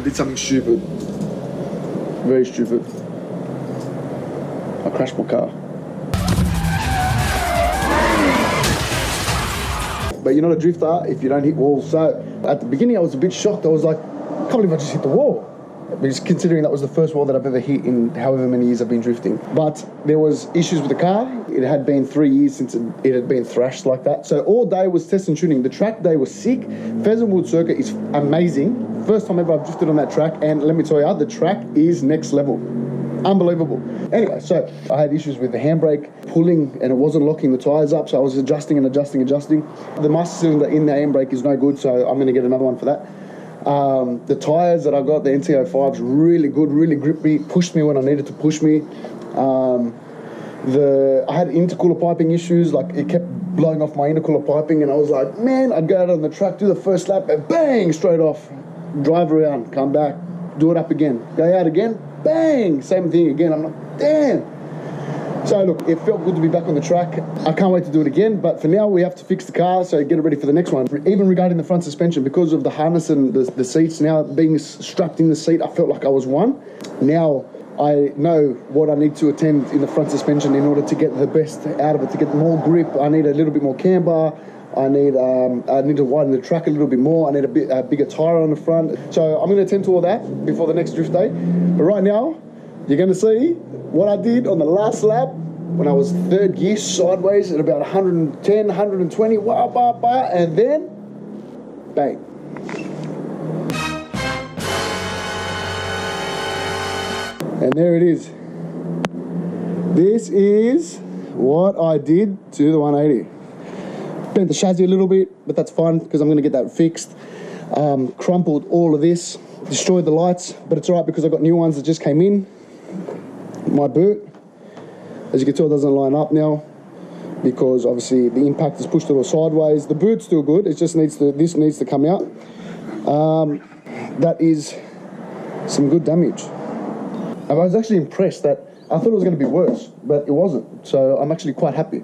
did something stupid. Very stupid. I crashed my car. But you're not a drifter if you don't hit walls. So at the beginning I was a bit shocked. I was like, I can't believe I just hit the wall. Because considering that was the first wall that I've ever hit in however many years I've been drifting. But there was issues with the car. It had been 3 years since it had been thrashed like that. So all day was test and tuning. The track day was sick. Pheasantwood circuit is amazing. First time ever I've drifted on that track. And let me tell you, the track is next level. Unbelievable. Anyway, so I had issues with the handbrake pulling and it wasn't locking the tyres up. So I was adjusting. The master cylinder in the handbrake is no good. So I'm going to get another one for that. The tyres that I got, the NT05s, really good, really grippy, pushed me when I needed to push me. I had intercooler piping issues, like it kept blowing off my intercooler piping and I was like, man, I'd go out on the track, do the first lap and bang, straight off, drive around, come back, do it up again, go out again, bang, same thing again. I'm like, damn. So look, it felt good to be back on the track. I can't wait to do it again, but for now we have to fix the car, so get it ready for the next one. Even regarding the front suspension, because of the harness and the seats now being strapped in the seat, I felt like I was one. Now I know what I need to attend in the front suspension in order to get the best out of it, to get more grip. I need a little bit more camber. I need to widen the track a little bit more. I need a bigger tyre on the front. So I'm going to attend to all that before the next drift day. But right now, you're going to see what I did on the last lap when I was third gear sideways at about 110, 120, and then bang. And there it is. This is what I did to the 180. Bent the chassis a little bit, but that's fine because I'm going to get that fixed. Crumpled all of this, destroyed the lights, but it's all right because I got new ones that just came in. My boot, as you can tell, doesn't line up now because obviously the impact has pushed it all sideways. The boot's still good, it just needs to, this needs to come out. That is some good damage. I was actually impressed that I thought it was going to be worse, but it wasn't. So I'm actually quite happy.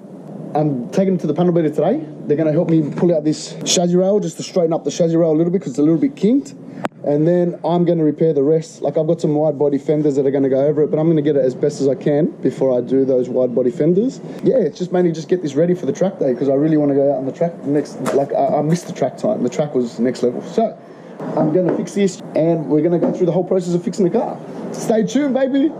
I'm taking it to the panel beater today. They're going to help me pull out this chassis rail just to straighten up the chassis rail a little bit because it's a little bit kinked. And then I'm going to repair the rest. Like I've got some wide body fenders that are going to go over it, but I'm going to get it as best as I can before I do those wide body fenders. Yeah, it's just mainly just get this ready for the track day because I really want to go out on the track next. Like I missed the track time. The track was next level. So I'm going to fix this and we're going to go through the whole process of fixing the car. Stay tuned, baby.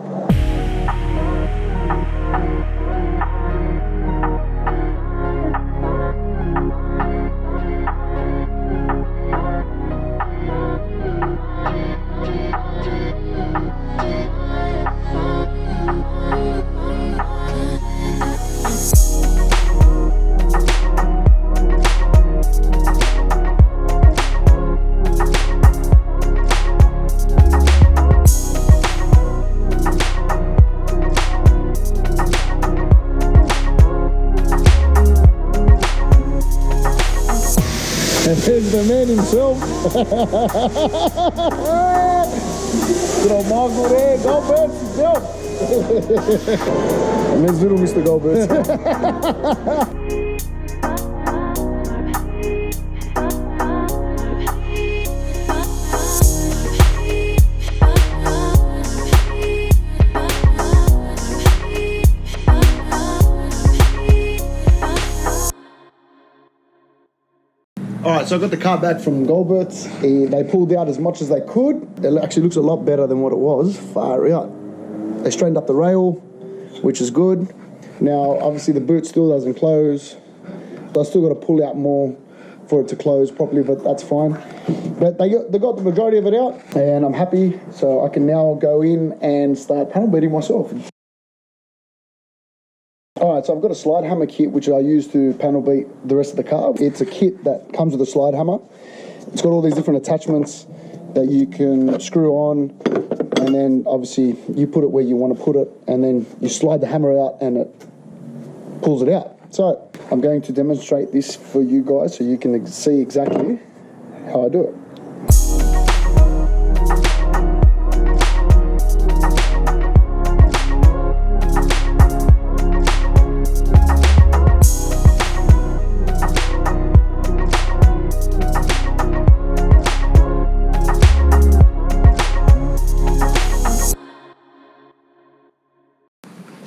There's the man himself. Good old Margot there, Goldberg himself. And there's little Mr. Goldberg. Alright, so I got the car back from Goldbert's. They pulled out as much as they could. It actually looks a lot better than what it was. Far out. They straightened up the rail, which is good. Now, obviously the boot still doesn't close. So I still got to pull out more for it to close properly, but that's fine. But they got the majority of it out, and I'm happy. So I can now go in and start panel beating myself. Alright, so I've got a slide hammer kit which I use to panel beat the rest of the car. It's a kit that comes with a slide hammer. It's got all these different attachments that you can screw on, and then obviously you put it where you want to put it, and then you slide the hammer out and it pulls it out. So I'm going to demonstrate this for you guys so you can see exactly how I do it.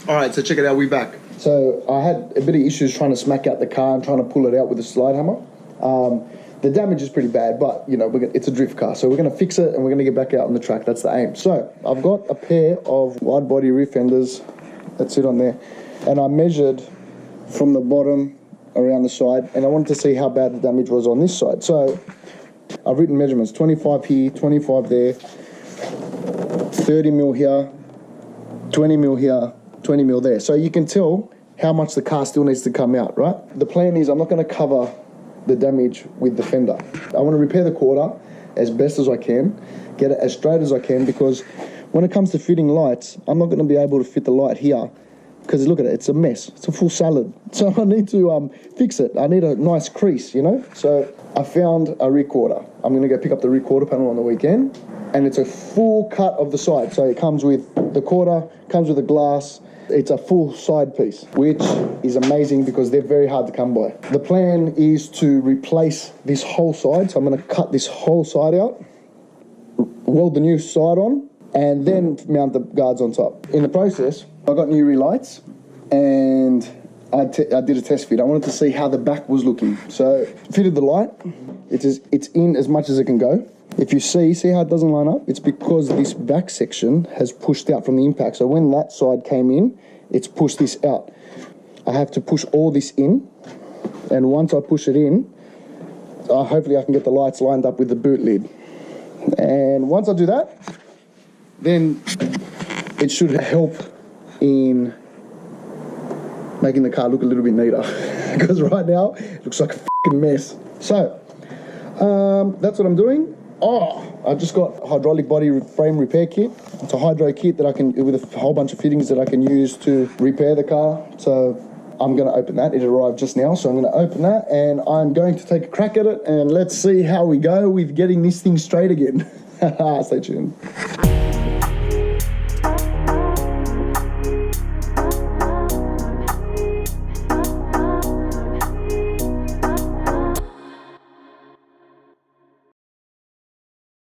All right, so check it out, we're back. So I had a bit of issues trying to smack out the car and trying to pull it out with a slide hammer. The damage is pretty bad, but you know, it's a drift car, so we're going to fix it and we're going to get back out on the track. That's the aim. So I've got a pair of wide body rear fenders that sit on there, and I measured from the bottom around the side, and I wanted to see how bad the damage was on this side. So I've written measurements: 25 here, 25 there, 30 mil here, 20 mil here, 20 mil there. So you can tell how much the car still needs to come out, right? The plan is I'm not going to cover the damage with the fender. I want to repair the quarter as best as I can, get it as straight as I can, because when it comes to fitting lights, I'm not going to be able to fit the light here because look at it, it's a mess. It's a full salad. So I need to fix it. I need a nice crease, you know? So I found a rear quarter. I'm going to go pick up the rear quarter panel on the weekend, and it's a full cut of the side. So it comes with the quarter, comes with the glass. It's a full side piece, which is amazing because they're very hard to come by. The plan is to replace this whole side. So I'm going to cut this whole side out, weld the new side on, and then mount the guards on top. In the process, I got new rear lights, and I did a test fit. I wanted to see how the back was looking. So fitted the light. It's in as much as it can go. If you see how it doesn't line up, it's because this back section has pushed out from the impact. So when that side came in, it's pushed this out. I have to push all this in, and once I push it in, hopefully I can get the lights lined up with the boot lid. And once I do that, then it should help in making the car look a little bit neater. Because right now, it looks like a f***ing mess. So, that's what I'm doing. I just got a hydraulic body frame repair kit. It's a hydro kit that I can, with a whole bunch of fittings that I can use to repair the car. So I'm going to open that. It arrived just now, so I'm going to open that and I'm going to take a crack at it, and let's see how we go with getting this thing straight again. Stay tuned.